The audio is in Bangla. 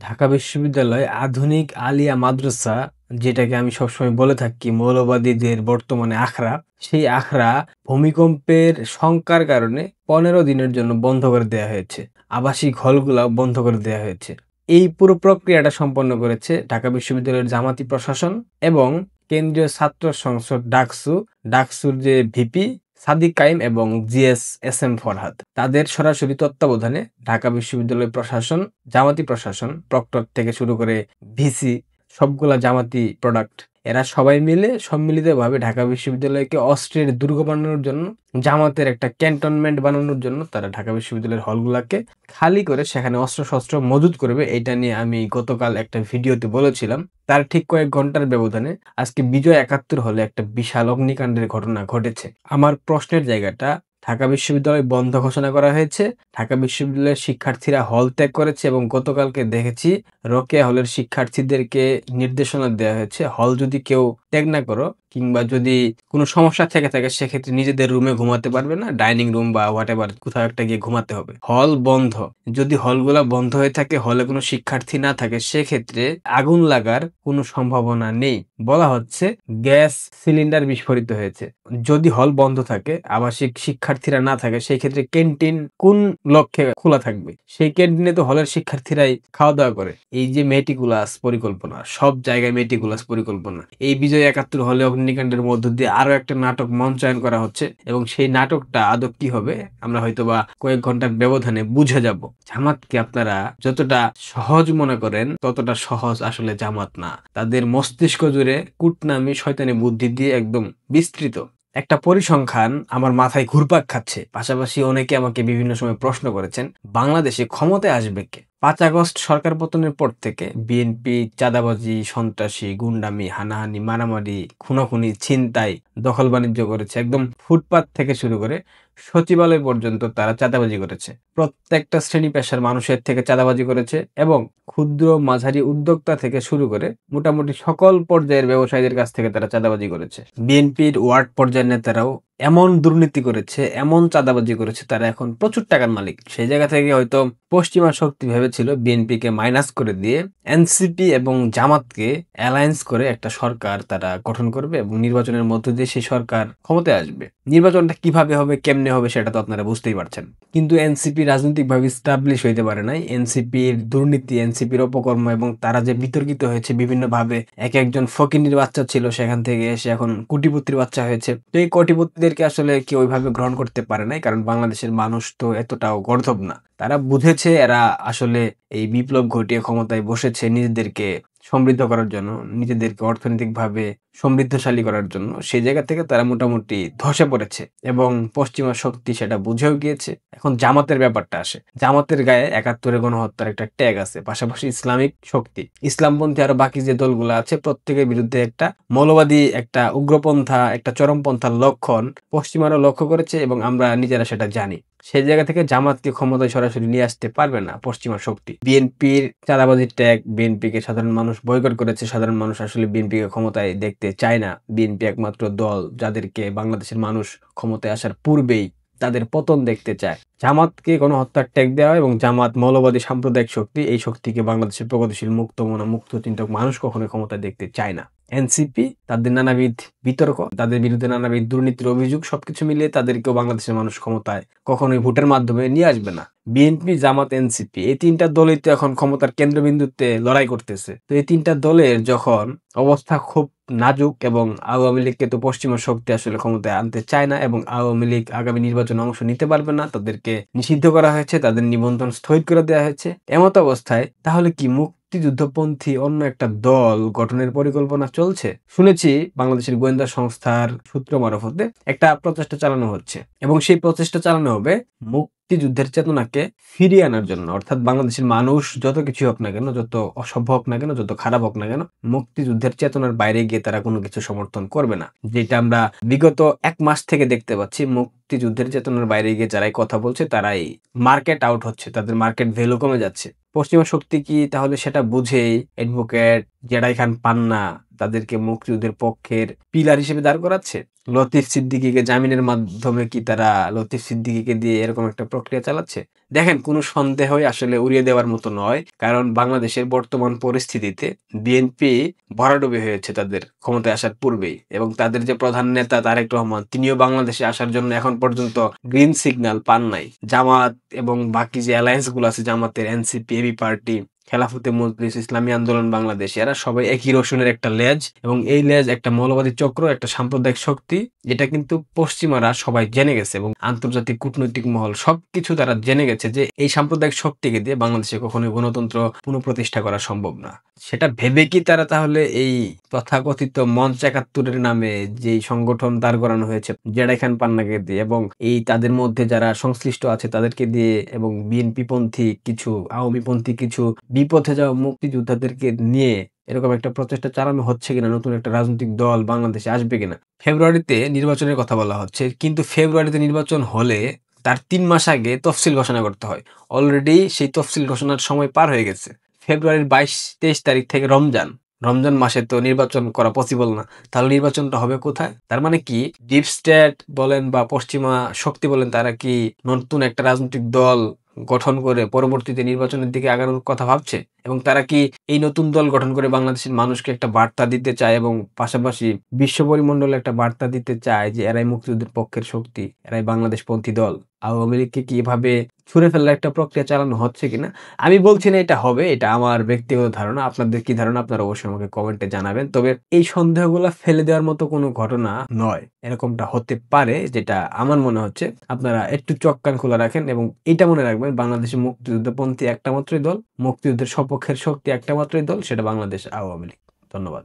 ঢাকা বিশ্ববিদ্যালয় আধুনিক আলিয়া মাদ্রাসা, যেটাকে আমি সবসময় বলে থাকি মৌলবাদীদের বর্তমানে আখড়া, সেই আখড়া ভূমিকম্পের শঙ্কার কারণে 15 দিনের জন্য বন্ধ করে দেয়া হয়েছে। আবাসিক হলগুলা বন্ধ করে দেয়া হয়েছে। এই পুরো প্রক্রিয়াটা সম্পন্ন করেছে ঢাকা বিশ্ববিদ্যালয়ের জামাতি প্রশাসন এবং কেন্দ্রীয় ছাত্র সংসদ ডাকসুর যে ভিপি সাদিক কাইম এবং এস এম ফরহাদ, তাদের সরাসরি তত্ত্বাবধানে ঢাকা বিশ্ববিদ্যালয় প্রশাসন, জামাতি প্রশাসন, প্রক্টর থেকে শুরু করে ভিসি, সবগুলা জামাতি প্রোডাক্ট, এরা সবাই মিলে সম্মিলিতভাবে ঢাকা বিশ্ববিদ্যালয়কে অস্ত্রের দুর্গ বানানোর জন্য, জামাতের একটা ক্যান্টনমেন্ট বানানোর জন্য তারা ঢাকা বিশ্ববিদ্যালয়ের হলগুলাকে খালি করে সেখানে অস্ত্রশস্ত্র মজুত করবে। এটা নিয়ে আমি গতকাল একটা ভিডিওতে বলেছিলাম। তার ঠিক কয়েক ঘন্টার ব্যবধানে আজকে বিজয় ৭১ হলে একটা বিশাল অগ্নিকাণ্ডের ঘটনা ঘটেছে। আমার প্রশ্নের জায়গাটা, ঢাকা বিশ্ববিদ্যালয় বন্ধ ঘোষণা করা হয়েছে, ঢাকা বিশ্ববিদ্যালয়ের শিক্ষার্থীরা হল ত্যাগ করেছে এবং গতকালকে দেখেছি রোকেয়া হলের শিক্ষার্থীদেরকে নির্দেশনা দেওয়া হয়েছে, হল যদি কেউ ত্যাগ না করো কিংবা যদি কোনো সমস্যা থেকে থাকে সেক্ষেত্রে নিজেদের রুমে ঘুমাতে পারবে না, ডাইনিং রুম বা হোয়াটএভার কোথাও একটা গিয়ে ঘুমাতে হবে। হল বন্ধ, যদি হলগুলা বন্ধ হয়ে থাকে, হলে কোনো শিক্ষার্থী না থাকে, সেক্ষেত্রে আগুন লাগার কোনো সম্ভাবনা নেই। বলা হচ্ছে গ্যাস সিলিন্ডার বিস্ফোরিত হয়েছে। যদি হল বন্ধ থাকে, আবাসিক শিক্ষার্থীরা না থাকে, সেই ক্ষেত্রে ক্যান্টিন কোন লক্ষ্যে খোলা থাকবে? সেই ক্যান্টিনে তো হলের শিক্ষার্থীরাই খাওয়া দাওয়া করে। এই যে মেটিকুলাস পরিকল্পনা, সব জায়গায় মেটিকুলাস পরিকল্পনা। এই বিজয় ৭১ হলে অগ্নিকাণ্ডের মধ্য দিয়ে আরো একটা নাটক মঞ্চায়ন করা হচ্ছে এবং সেই নাটকটা আদৌ কি হবে আমরা হয়তোবা কয়েক ঘন্টার ব্যবধানে বুঝে যাব। জামাতকে আপনারা যতটা সহজ মনে করেন ততটা সহজ আসলে জামাত না। তাদের মস্তিষ্ক জুড়ে কূটনামি শয়তানি বুদ্ধি দিয়ে একদম বিস্তৃত একটা পরিসংখ্যান আমার মাথায় ঘুরপাক খাচ্ছে। পাশাপাশি অনেকে আমাকে বিভিন্ন সময় প্রশ্ন করেছেন, বাংলাদেশে ক্ষমতায় আসবে কে? ৫ আগস্ট সরকার পতনের পর থেকে বিএনপি চাঁদাবাজি, সন্ত্রাসী, গুন্ডামি, হানাহানি, মারামারি, খুনাখুনি, ছিনতাই, দখল বাণিজ্য করেছে। একদম ফুটপাত থেকে শুরু করে সচিবালয় পর্যন্ত তারা চাঁদাবাজি করেছে। প্রত্যেকটা শ্রেণী পেশার মানুষের থেকে চাঁদাবাজি করেছে এবং ক্ষুদ্র মাঝারি উদ্যোক্তা থেকে শুরু করে মোটামুটি সকল পর্যায়ের ব্যবসায়ীদের কাছ থেকে তারা চাঁদাবাজি করেছে। বিএনপির ওয়ার্ড পর্যায়ের নেতারাও এমন দুর্নীতি করেছে, এমন চাঁদাবাজি করেছে, তারা এখন প্রচুর টাকার মালিক। সেই জায়গা থেকে হয়তো পশ্চিমা শক্তি ভেবেছিল বিএনপিকে মাইনাস করে দিয়ে এনসিপি এবং জামাতকে অ্যালায়েন্স করে একটা সরকার তারা গঠন করবে এবং নির্বাচনের মধ্য দিয়ে সেই সরকার ক্ষমতায় আসবে। নির্বাচনটা কিভাবে হবে, কেমনে হবে সেটা তো আপনারা বুঝতেই পারছেন। কিন্তু এনসিপি রাজনৈতিকভাবে স্টাবলিশ হইতে পারে নাই। এনসিপির দুর্নীতি, এনসিপির অপকর্ম এবং তারা যে বিতর্কিত হয়েছে বিভিন্নভাবে, একজন ফকিন্নির বাচ্চা ছিল সেখান থেকে এসে এখন কোটিপতির বাচ্চা হয়েছে। তো এই কোটিপতিদেরকে আসলে কেউ ওইভাবে গ্রহণ করতে পারে নাই, কারণ বাংলাদেশের মানুষ তো এতটাও গর্দভ না। তারা বুঝেছে এরা আসলে এই বিপ্লব ঘটিয়ে ক্ষমতায় বসেছে নিজেদেরকে সমৃদ্ধ করার জন্য, নিজেদেরকে অর্থনৈতিকভাবে সমৃদ্ধশালী করার জন্য। সেই জায়গা থেকে তারা মোটামুটি ধসে পড়েছে এবং পশ্চিমা শক্তি সেটা বুঝেও গিয়েছে। এখন জামাতের ব্যাপারটা আসে। জামাতের গায়ে ৭১ গণহত্যার একটা ট্যাগ আছে, পাশাপাশি ইসলামিক শক্তি, ইসলামপন্থী আরো বাকি যে দলগুলো আছে প্রত্যেকের বিরুদ্ধে একটা মৌলবাদী, একটা উগ্রপন্থা, একটা চরমপন্থার লক্ষণ পশ্চিমারা লক্ষ্য করেছে এবং আমরা নিজেরা সেটা জানি। সেই জায়গা থেকে জামাতকে ক্ষমতায় সরাসরি নিয়ে আসতে পারবে না পশ্চিমা শক্তি। বিএনপির চাঁদাবাজির ট্যাগ, বিএনপিকে সাধারণ মানুষ বয়কট করেছে। সাধারণ মানুষ আসলে বিএনপিকে ক্ষমতায় দেখতে চায় না। বিএনপি একমাত্র দল যাদেরকে বাংলাদেশের মানুষ ক্ষমতায় আসার পূর্বেই তাদের পতন দেখতে চায়। জামাতকে গণহত্যার ট্যাগ দেওয়া হয় এবং জামাত মৌলবাদী সাম্প্রদায়িক শক্তি। এই শক্তিকে বাংলাদেশের প্রগতিশীল মুক্তমনা মুক্ত চিন্তক মানুষ কখনোই ক্ষমতায় দেখতে চায় না। এনসিপি, তাদের নানাবিধ বিতর্ক, তাদের বিরুদ্ধে নানাবিধ দুর্নীতির অভিযোগ, সবকিছু মিলিয়ে তাদেরকেও বাংলাদেশের মানুষ ক্ষমতায় কখনোই ভোটের মাধ্যমে নিয়ে আসবে না। বিএনপি, জামাত, এনসিপি, এই তিনটা দলই তো এখন ক্ষমতার কেন্দ্রবিন্দুতে লড়াই করতেছে। তো এই তিনটা দলের যখন অবস্থা খুব নাজুক এবং আওয়ামী লীগকে তো পশ্চিমা শক্তি আসলে ক্ষমতায় আনতে চায় না এবং আওয়ামী লীগ আগামী নির্বাচনে অংশ নিতে পারবে না, তাদেরকে নিষিদ্ধ করা হয়েছে, তাদের নিবন্ধন স্থগিত করে দেওয়া হয়েছে। এমত অবস্থায় তাহলে কি মুক্তিযুদ্ধপন্থী অন্য একটা দল গঠনের পরিকল্পনা চলছে? শুনেছি বাংলাদেশের গোয়েন্দা সংস্থার সূত্র মারফতে একটা প্রচেষ্টা চালানো হচ্ছে এবং সেই প্রচেষ্টা চালানো হবে মুক্তিযুদ্ধের চেতনাকে ফিরিয়ে আনার জন্য। অর্থাৎ বাংলাদেশের মানুষ যত কিছু হোক না কেন, যত অসভ্য হোক না কেন, যত খারাপ হোক না কেন, মুক্তিযুদ্ধের চেতনার বাইরে গিয়ে তারা কোনো কিছু সমর্থন করবে না। যেটা আমরা বিগত ১ মাস থেকে দেখতে পাচ্ছি, মুক্তিযুদ্ধের চেতনার বাইরে গিয়ে যারাই কথা বলছে তারাই মার্কেট আউট হচ্ছে, তাদের মার্কেট ভ্যালু কমে যাচ্ছে। পশ্চিমা শক্তি কি তাহলে সেটা বুঝেই অ্যাডভোকেট জেডাই খান পান্না তাদেরকে মুক্তিযুদ্ধের পক্ষের পিলার হিসেবে দাঁড় করাচ্ছে? লতিফ সিদ্দিকীকে জামিনের মাধ্যমে কি তারা লতিফ সিদ্দিকীকে দিয়ে এরকম একটা প্রক্রিয়া চালাচ্ছে? দেখেন, কোনো সন্দেহই আসলে উড়িয়ে দেওয়ার মতো নয়। কারণ বাংলাদেশের বর্তমান পরিস্থিতিতে বিএনপি ভরাডুবি হয়েছে তাদের ক্ষমতায় আসার পূর্বেই, এবং তাদের যে প্রধান নেতা তারেক রহমান তিনিও বাংলাদেশে আসার জন্য এখন পর্যন্ত গ্রিন সিগন্যাল পান নাই। জামাত এবং বাকি যে অ্যালায়েন্স গুলো আছে, জামাতের এনসিপি, এবি পার্টি, খেলাফতে মজলিস, ইসলামী আন্দোলন বাংলাদেশ, এরা সবাই একই রসুনের একটা লেজ, এবং এই লেজ একটা মৌলবাদী চক্র, একটা সাম্প্রদায়িক শক্তি। এটা কিন্তু পশ্চিমারা সবাই জেনে গেছে, এবং আন্তর্জাতিক কূটনৈতিক মহল সবকিছু তারা জেনে গেছে যে এই সাম্প্রদায়িক শক্তিকে দিয়ে বাংলাদেশে কখনোই গণতন্ত্র পুনঃপ্রতিষ্ঠা করা সম্ভব না। সেটা ভেবে কি তারা তাহলে এই তথাকথিত মঞ্চ ৭১ নামে যেই সংগঠন দাঁড় করানো হয়েছে জেডাই খান পান্নাকে দিয়ে, এবং এই তাদের মধ্যে যারা সংশ্লিষ্ট আছে তাদেরকে দিয়ে, এবং বিএনপি পন্থী কিছু, আওয়ামী পন্থী কিছু বিপথে যাওয়া মুক্তিযোদ্ধাদেরকে নিয়ে এরকম একটা প্রচেষ্টা চালানো হচ্ছে কিনা, নতুন একটা রাজনৈতিক দল বাংলাদেশে আসবে কিনা? ফেব্রুয়ারিতে নির্বাচনের কথা বলা হচ্ছে, কিন্তু ফেব্রুয়ারিতে নির্বাচন হলে তার ৩ মাস আগে তফসিল ঘোষণা করতে হয়। অলরেডি সেই তফসিল ঘোষণার সময় পার হয়ে গেছে। ফেব্রুয়ারির ২২-২৩ তারিখ থেকে রমজান। রমজান মাসে তো নির্বাচন করা পসিবল না। তাহলে নির্বাচনটা হবে কোথায়? তার মানে কি ডিপ স্টেট বলেন বা পশ্চিমা শক্তি বলেন, তারা কি নতুন একটা রাজনৈতিক দল গঠন করে পরবর্তীতে নির্বাচনের দিকে আগানোর কথা ভাবছে? এবং তারা কি এই নতুন দল গঠন করে বাংলাদেশের মানুষকে একটা বার্তা দিতে চায়, এবং পাশাপাশি বিশ্ব পরিমণ্ডলে একটা বার্তা দিতে চায় যে এরাই মুক্তিযুদ্ধের পক্ষের শক্তি, এরাই বাংলাদেশপন্থী দল? আওয়ামী লীগকে কি এভাবে ছুঁড়ে ফেলার একটা প্রক্রিয়া চালানো হচ্ছে কিনা? আমি বলছি না এটা হবে, এটা আমার ব্যক্তিগত ধারণা। আপনাদের কি ধারণা আপনারা অবশ্যই আমাকে কমেন্টে জানাবেন। তবে এই সন্দেহগুলা ফেলে দেওয়ার মতো কোনো ঘটনা নয়। এরকমটা হতে পারে, যেটা আমার মনে হচ্ছে। আপনারা একটু চোখ কান খোলা রাখেন, এবং এটা মনে রাখবেন, বাংলাদেশের মুক্তিযুদ্ধপন্থী একটা মাত্রই দল, মুক্তিযুদ্ধের সপক্ষের শক্তি একটা মাত্রই দল, সেটা বাংলাদেশ আওয়ামী লীগ। ধন্যবাদ।